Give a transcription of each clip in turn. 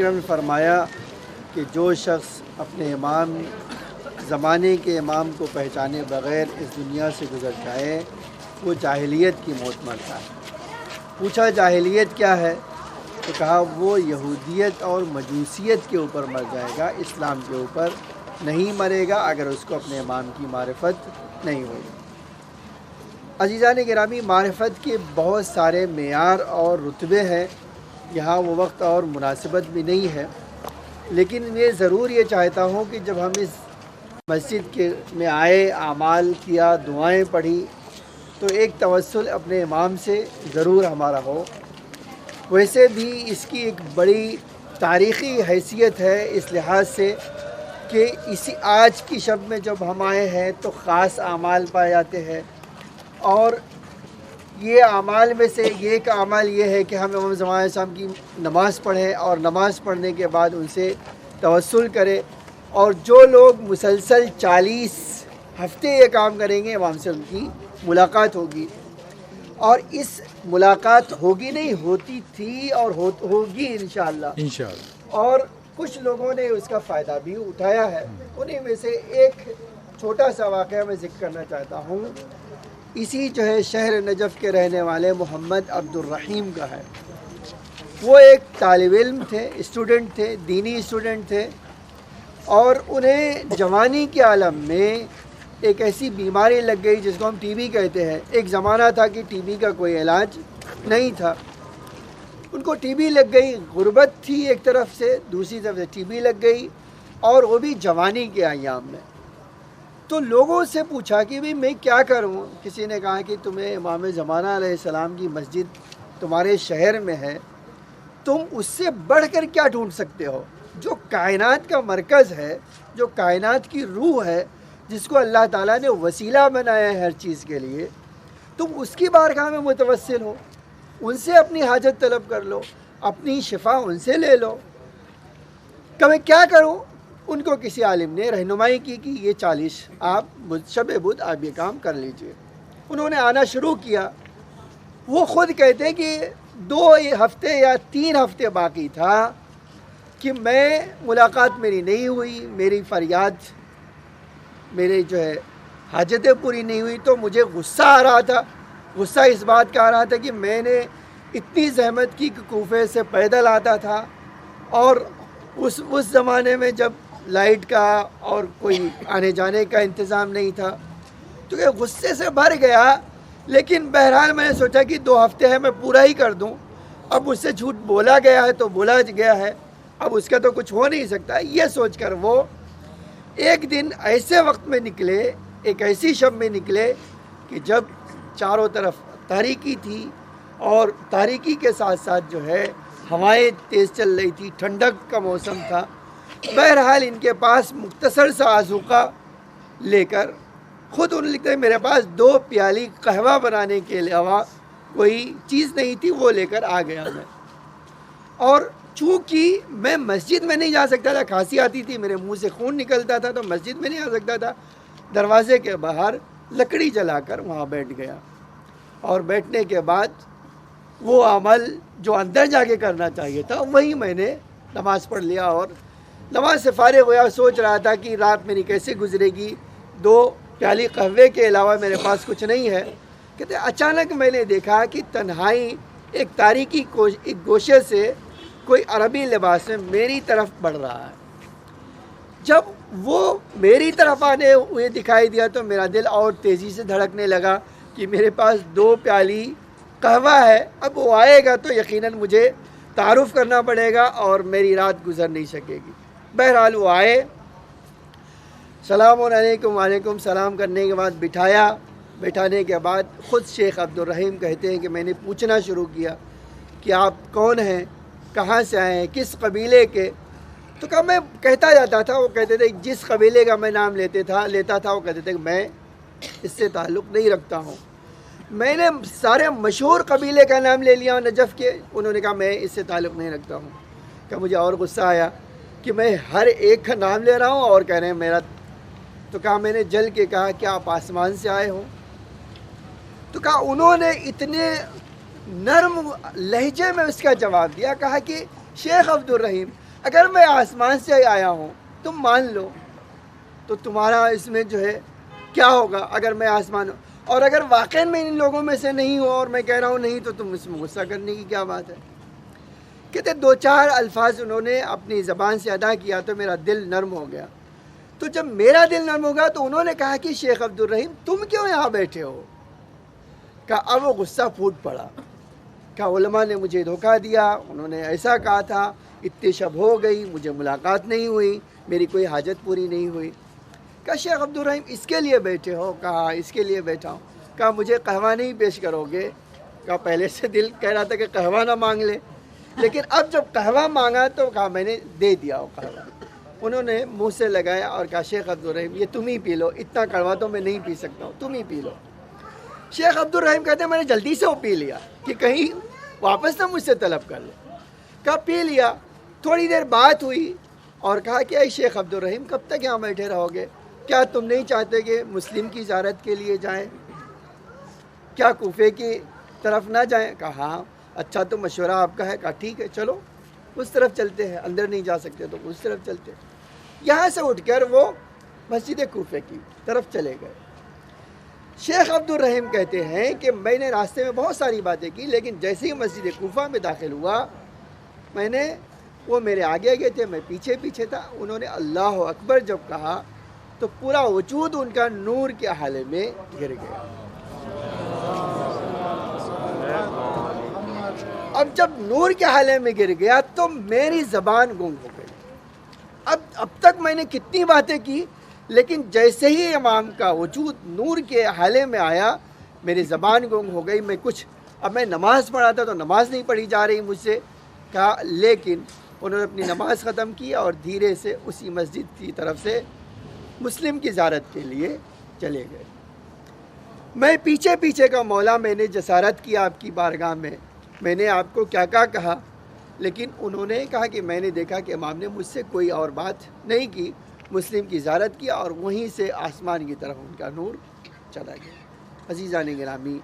نے فرمایا کہ جو شخص اپنے امام زمانے کے امام کو پہچانے بغیر اس دنیا سے گزر جائے وہ جاہلیت کی موت مرتا ہے۔ پوچھا جاہلیت کیا ہے؟ تو کہا وہ یہودیت اور مجوسیت کے اوپر مر جائے گا، اسلام کے اوپر نہیں مرے گا اگر اس کو اپنے امام کی معرفت نہیں ہوگی۔ عزیزان گرامی، معرفت کے بہت سارے معیار اور رتبے ہیں، یہاں وہ وقت اور مناسبت بھی نہیں ہے، لیکن میں ضرور یہ چاہتا ہوں کہ جب ہم اس مسجد میں آئے، اعمال کیا، دعائیں پڑھی، تو ایک توسل اپنے امام سے ضرور ہمارا ہو۔ ویسے بھی اس کی ایک بڑی تاریخی حیثیت ہے اس لحاظ سے کہ اسی آج کی شب میں جب ہم آئے ہیں تو خاص اعمال پائے جاتے ہیں، اور یہ اعمال میں سے ایک عمل یہ ہے کہ ہم امام زمان صاحب کی نماز پڑھیں اور نماز پڑھنے کے بعد ان سے توسل کریں، اور جو لوگ مسلسل 40 ہفتے یہ کام کریں گے امام سے ان کی ملاقات ہوگی، اور اس ملاقات ہوگی نہیں ہوتی تھی اور ہوگی انشاءاللہ۔ اور کچھ لوگوں نے اس کا فائدہ بھی اٹھایا ہے، انہیں میں سے ایک چھوٹا سا واقعہ میں ذکر کرنا چاہتا ہوں۔ اسی جو ہے شہر نجف کے رہنے والے محمد عبد الرحیم کا ہے۔ وہ ایک طالب علم تھے، اسٹوڈنٹ تھے، دینی اسٹوڈنٹ تھے، اور انہیں جوانی کے عالم میں ایک ایسی بیماری لگ گئی جس کو ہم ٹی بی کہتے ہیں۔ ایک زمانہ تھا کہ ٹی بی کا کوئی علاج نہیں تھا، ان کو ٹی بی لگ گئی، غربت تھی ایک طرف سے، دوسری طرف سے ٹی بی لگ گئی، اور وہ بھی جوانی کے ایام میں۔ تو لوگوں سے پوچھا کہ بھی میں کیا کروں؟ کسی نے کہا کہ تمہیں امام زمانہ علیہ السلام کی مسجد تمہارے شہر میں ہے، تم اس سے بڑھ کر کیا ڈھونڈ سکتے ہو؟ جو کائنات کا مرکز ہے، جو کائنات کی روح ہے، جس کو اللہ تعالیٰ نے وسیلہ بنایا ہے ہر چیز کے لیے، تم اس کی بارگاہ میں متوسل ہو، ان سے اپنی حاجت طلب کر لو، اپنی شفا ان سے لے لو۔ کہ میں کیا کروں؟ ان کو کسی عالم نے رہنمائی کی کہ یہ 40 آپ شب بدھ آپ یہ کام کر لیجئے۔ انہوں نے آنا شروع کیا۔ وہ خود کہتے ہیں کہ 2 ہفتے یا 3 ہفتے باقی تھا کہ میں ملاقات میری نہیں ہوئی، میری فریاد میرے جو ہے حاجتیں پوری نہیں ہوئی، تو مجھے غصہ آ رہا تھا۔ غصہ اس بات کا آ رہا تھا کہ میں نے اتنی زحمت کی کہ کوفے سے پیدل آتا تھا، اور اس زمانے میں جب لائٹ کا اور کوئی آنے جانے کا انتظام نہیں تھا، تو یہ غصے سے بھر گیا۔ لیکن بہرحال میں نے سوچا کہ 2 ہفتے ہے میں پورا ہی کر دوں، اب مجھ سے جھوٹ بولا گیا ہے تو بولا گیا ہے، اب اس کا تو کچھ ہو نہیں سکتا۔ یہ سوچ کر وہ ایک دن ایسے وقت میں نکلے، ایک ایسی شب میں نکلے کہ جب چاروں طرف تاریکی تھی، اور تاریکی کے ساتھ ساتھ جو ہے ہوائیں تیز چل رہی تھی، ٹھنڈک کا موسم تھا۔ بہرحال ان کے پاس مختصر سا آذوقہ لے کر، خود انہوں نے لکھتے ہیں میرے پاس 2 پیالی قہوہ بنانے کے علاوہ کوئی چیز نہیں تھی، وہ لے کر آ گیا میں۔ اور چونکہ میں مسجد میں نہیں جا سکتا تھا، کھانسی آتی تھی، میرے منہ سے خون نکلتا تھا، تو مسجد میں نہیں آ سکتا تھا، دروازے کے باہر لکڑی جلا کر وہاں بیٹھ گیا، اور بیٹھنے کے بعد وہ عمل جو اندر جا کے کرنا چاہیے تھا وہی میں نے نماز پڑھ لیا، اور نماز سے فارغ ہوا، سوچ رہا تھا کہ رات میری کیسے گزرے گی، 2 پیالی قہوے کے علاوہ میرے پاس کچھ نہیں ہے۔ کہتے اچانک میں نے دیکھا کہ تنہائی ایک تاریکی ایک گوشے سے کوئی عربی لباس میں میری طرف بڑھ رہا ہے۔ جب وہ میری طرف آنے ہوئے دکھائی دیا تو میرا دل اور تیزی سے دھڑکنے لگا کہ میرے پاس 2 پیالی قہوہ ہے، اب وہ آئے گا تو یقیناً مجھے تعارف کرنا پڑے گا اور میری رات گزر نہیں سکے گی۔ بہرحال وہ آئے، سلام علیکم، وعلیکم سلام کرنے کے بعد بٹھایا۔ بٹھانے کے بعد خود شیخ عبد الرحیم کہتے ہیں کہ میں نے پوچھنا شروع کیا کہ آپ کون ہیں، کہاں سے آئے ہیں، کس قبیلے کے؟ تو کہا میں کہتا جاتا تھا، وہ کہتے تھے جس قبیلے کا میں نام لیتا تھا وہ کہتے تھے کہ میں اس سے تعلق نہیں رکھتا ہوں۔ میں نے سارے مشہور قبیلے کا نام لے لیا نجف کے، انہوں نے کہا میں اس سے تعلق نہیں رکھتا ہوں۔ کہ مجھے اور غصہ آیا کہ میں ہر ایک کا نام لے رہا ہوں اور کہہ رہے ہیں میرا۔ تو کہا میں نے جل کے کہا کہ آپ آسمان سے آئے ہو؟ تو کہا انہوں نے اتنے نرم لہجے میں اس کا جواب دیا، کہا کہ شیخ عبد الرحیم اگر میں آسمان سے آیا ہوں تم مان لو تو تمہارا اس میں جو ہے کیا ہوگا اگر میں آسمان ہوں، اور اگر واقعی میں ان لوگوں میں سے نہیں ہوں اور میں کہہ رہا ہوں نہیں تو تم اس میں غصہ کرنے کی کیا بات ہے؟ کہتے 2-4 الفاظ انہوں نے اپنی زبان سے ادا کیا تو میرا دل نرم ہو گیا. تو جب میرا دل نرم ہوگا تو انہوں نے کہا کہ شیخ عبدالرحیم تم کیوں یہاں بیٹھے ہو؟ کہا اب وہ غصہ پھوٹ پڑا. کہا علماء نے مجھے دھوکہ دیا، انہوں نے ایسا کہا تھا، اتنی شب ہو گئی مجھے ملاقات نہیں ہوئی، میری کوئی حاجت پوری نہیں ہوئی. کہا شیخ عبدالرحیم اس کے لیے بیٹھے ہو؟ کہا اس کے لیے بیٹھا ہوں. کہا مجھے قہوہ نہیں پیش کرو گے؟ کہا پہلے سے دل کہہ رہا تھا کہ قہوہ نہ مانگ لے، لیکن اب جب قہوہ مانگا تو کہا میں نے دے دیا وہ قہوہ. انہوں نے منہ سے لگایا اور کہا شیخ عبدالرحیم یہ تم ہی پی لو، اتنا کڑوا تو میں نہیں پی سکتا ہوں، تم ہی پی لو. شیخ عبدالرحیم کہتے ہیں میں نے جلدی سے وہ پی لیا کہ کہیں واپس نہ مجھ سے طلب کر لے. کہا پی لیا. تھوڑی دیر بات ہوئی اور کہا کہ اے شیخ عبدالرحیم کب تک یہاں بیٹھے رہو گے؟ کیا تم نہیں چاہتے کہ مسلم کی زیارت کے لیے جائیں؟ کیا کوفے کی طرف نہ جائیں؟ کہا ہاں. اچھا تو مشورہ آپ کا ہے. کہا ٹھیک ہے چلو اس طرف چلتے ہیں، اندر نہیں جا سکتے تو اس طرف چلتے. یہاں سے اٹھ کر وہ مسجد کوفے کی طرف چلے گئے. شیخ عبدالرحیم کہتے ہیں کہ میں نے راستے میں بہت ساری باتیں کی، لیکن جیسے ہی مسجد کوفہ میں داخل ہوا میں نے، وہ میرے آگے آگے تھے میں پیچھے پیچھے تھا، انہوں نے اللہ اکبر جب کہا تو پورا وجود ان کا نور کے حالے میں گر گیا. اب جب نور کے حالے میں گر گیا تو میری زبان گنگ ہو گئی. اب تک میں نے کتنی باتیں کی، لیکن جیسے ہی امام کا وجود نور کے حالے میں آیا میری زبان گنگ ہو گئی. اب میں نماز پڑھا تھا تو نماز نہیں پڑھی جا رہی مجھ سے. کہا لیکن انہوں نے اپنی نماز ختم کی اور دھیرے سے اسی مسجد کی طرف سے مسلم کی زیارت کے لیے چلے گئے. میں پیچھے پیچھے کا مولا، میں نے جسارت کی آپ کی بارگاہ میں نے آپ کو کیا کہا، لیکن انہوں نے کہا کہ میں نے دیکھا کہ امام نے مجھ سے کوئی اور بات نہیں کی، مسلم کی زیارت کیا اور وہیں سے آسمان کی طرف ان کا نور چلا گیا. عزیزان گرامی،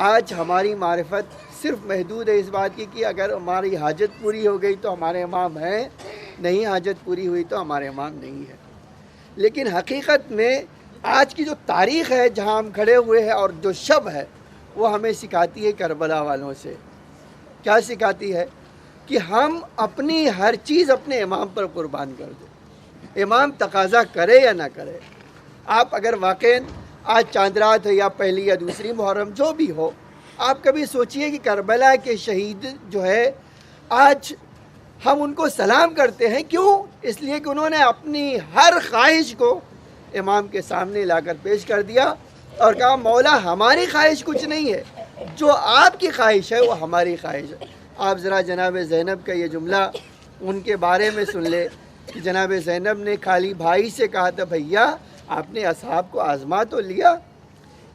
آج ہماری معرفت صرف محدود ہے اس بات کی کہ اگر ہماری حاجت پوری ہو گئی تو ہمارے امام ہیں، نہیں حاجت پوری ہوئی تو ہمارے امام نہیں ہیں. لیکن حقیقت میں آج کی جو تاریخ ہے جہاں ہم کھڑے ہوئے ہیں اور جو شب ہے وہ ہمیں سکھاتی ہے کربلا والوں سے. کیا سکھاتی ہے؟ کہ ہم اپنی ہر چیز اپنے امام پر قربان کر دیں، امام تقاضا کرے یا نہ کرے. آپ اگر واقعی آج چاند رات ہے یا پہلی یا دوسری محرم جو بھی ہو، آپ کبھی سوچئے کہ کربلا کے شہید جو ہے آج ہم ان کو سلام کرتے ہیں. کیوں؟ اس لیے کہ انہوں نے اپنی ہر خواہش کو امام کے سامنے لا کر پیش کر دیا اور کہا مولا ہماری خواہش کچھ نہیں ہے، جو آپ کی خواہش ہے وہ ہماری خواہش ہے. آپ ذرا جناب زینب کا یہ جملہ ان کے بارے میں سن لے کہ جناب زینب نے خالی بھائی سے کہا تھا بھیا آپ نے اصحاب کو آزما تو لیا.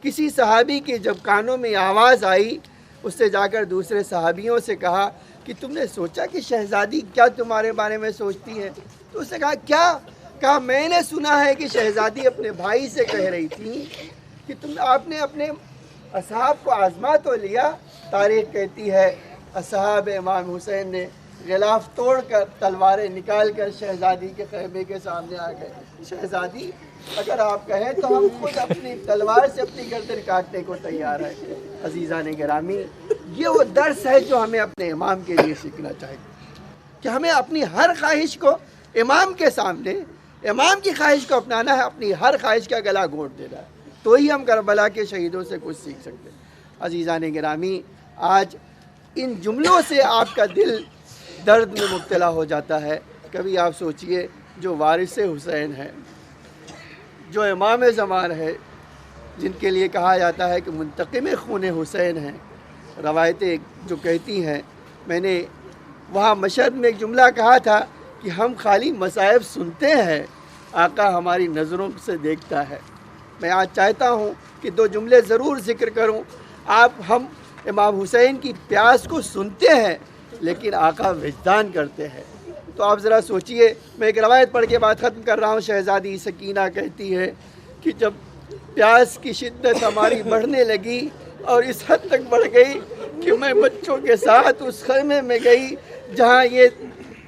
کسی صحابی کے جب کانوں میں آواز آئی اس سے جا کر دوسرے صحابیوں سے کہا کہ تم نے سوچا کہ شہزادی کیا تمہارے بارے میں سوچتی ہے؟ تو اس نے کہا کیا؟ کہا میں نے سنا ہے کہ شہزادی اپنے بھائی سے کہہ رہی تھی کہ آپ نے اپنے اصحاب کو آزما تو لیا. تاریخ کہتی ہے اصحاب امام حسین نے غلاف توڑ کر تلواریں نکال کر شہزادی کے خیمے کے سامنے آ گئے. شہزادی اگر آپ کہیں تو ہم خود اپنی تلوار سے اپنی گردن کاٹنے کو تیار ہیں. عزیزان گرامی، یہ وہ درس ہے جو ہمیں اپنے امام کے لیے سیکھنا چاہیے کہ ہمیں اپنی ہر خواہش کو امام کے سامنے، امام کی خواہش کو اپنانا ہے، اپنی ہر خواہش کا گلا گھونٹ دینا ہے، تو ہی ہم کربلا کے شہیدوں سے کچھ سیکھ سکتے ہیں. عزیزان گرامی، آج ان جملوں سے آپ کا دل درد میں مبتلا ہو جاتا ہے. کبھی آپ سوچئے جو وارث حسین ہے، جو امام زمان ہے، جن کے لیے کہا جاتا ہے کہ منتقم خون حسین ہیں، روایتیں جو کہتی ہیں، میں نے وہاں مشہد میں ایک جملہ کہا تھا کہ ہم خالی مصائب سنتے ہیں، آقا ہماری نظروں سے دیکھتا ہے. میں آج چاہتا ہوں کہ 2 جملے ضرور ذکر کروں. ہم امام حسین کی پیاس کو سنتے ہیں لیکن آقا وجدان کرتے ہیں. تو آپ ذرا سوچئے، میں ایک روایت پڑھ کے بات ختم کر رہا ہوں. شہزادی سکینہ کہتی ہے کہ جب پیاس کی شدت ہماری بڑھنے لگی اور اس حد تک بڑھ گئی کہ میں بچوں کے ساتھ اس خیمے میں گئی جہاں یہ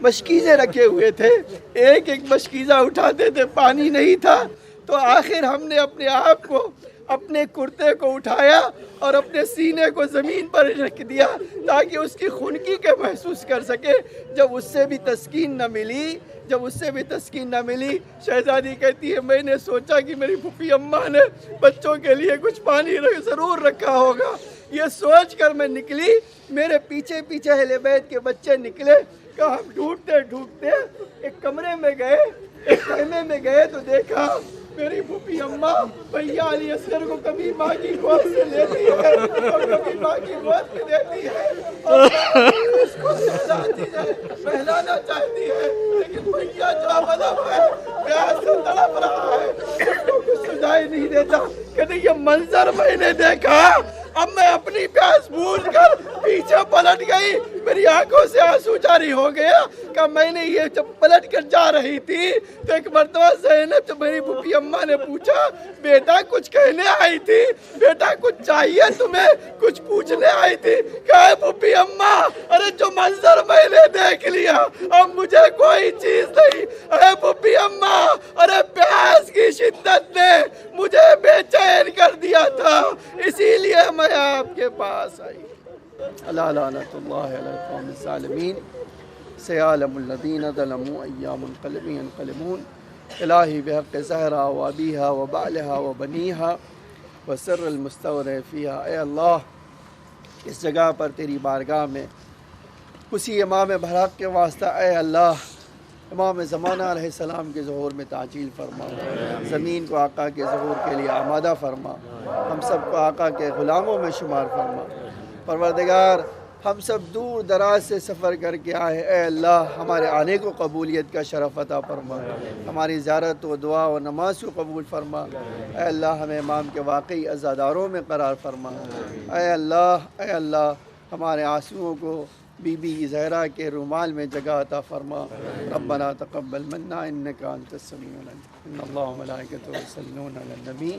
مشکیزیں رکھے ہوئے تھے، ایک ایک مشکیزہ اٹھاتے تھے، پانی نہیں تھا، تو آخر ہم نے اپنے آپ کو، اپنے کرتے کو اٹھایا اور اپنے سینے کو زمین پر رکھ دیا تاکہ اس کی خنکی کے محسوس کر سکے۔ جب اس سے بھی تسکین نہ ملی، شہزادی کہتی ہے میں نے سوچا کہ میری پھوپھی اماں نے بچوں کے لیے کچھ پانی ضرور رکھا ہوگا، یہ سوچ کر میں نکلی، میرے پیچھے پیچھے اہل بیت کے بچے نکلے کہ ہم ڈھونڈتے ایک کمرے میں گئے، ایک خیمے میں گئے تو دیکھا میری پھوپھی اماں بھیا علی اصغر کو کبھی ماں کی گود سے لیتی ہے اور کبھی ماں کی گود میں دیتی ہے اور اس کو سمجھاتی ہے، بہلانا چاہتی ہے، لیکن بھیا جو مطلب ہے پیاس سے تڑپ رہا ہے، اس کو کچھ سجائی نہیں دیتا۔ کہتے یہ منظر میں نے دیکھا، اب میں اپنی پیاس بھول کر پیچھے پلٹ گئی، میری آنکھوں سے آنسو جاری ہو گیا کہ میں نے یہ جب پلٹ کر جا رہی تھی تو ایک مرتبہ زینب جو میری پھوپھی اماں نے پوچھا بیٹا کچھ کہنے آئی تھی، بیٹا کچھ چاہیے تمہیں، کچھ پوچھنے آئی تھی؟ کہا پھوپھی اماں ارے جو منظر میں نے دیکھ لیا اب مجھے کوئی چیز نہیں، اے پھوپھی اماں ارے پیاس کی شدت نے مجھے بے چین کر دیا تھا، اسی لیے میں آپ کے پاس آئی۔ الا لعنت اللہ علی القوم الظالمین، سیعلم الذین ظلموا ایام منقلب ینقلبون۔ الہی بحق زہرا و ابیہا و بعلہا و بنیہا و سر المستودع فیہا، اے اللہ اس جگہ پر تیری بارگاہ میں اسی امام برحق کے واسطہ اے اللہ امام زمانہ علیہ السلام کے ظہور میں تعجیل فرما، زمین کو آقا کے ظہور کے لیے آمادہ فرما، ہم سب کو آقا کے غلاموں میں شمار فرما۔ پروردگار ہم سب دور دراز سے سفر کر کے آئے، اے اللہ ہمارے آنے کو قبولیت کا شرف عطا فرما، ہماری زیارت و دعا و نماز کو قبول فرما، اے اللہ ہمیں امام کے واقعی عزاداروں میں قرار فرما، اے اللہ ہمارے آنسوؤں کو بی بی زہرا کے رومال میں جگہ عطا فرما۔ ربنا تقبل منا انک انت السمیع العلیم، ان اللہ و ملائکتہ یصلون علی النبی۔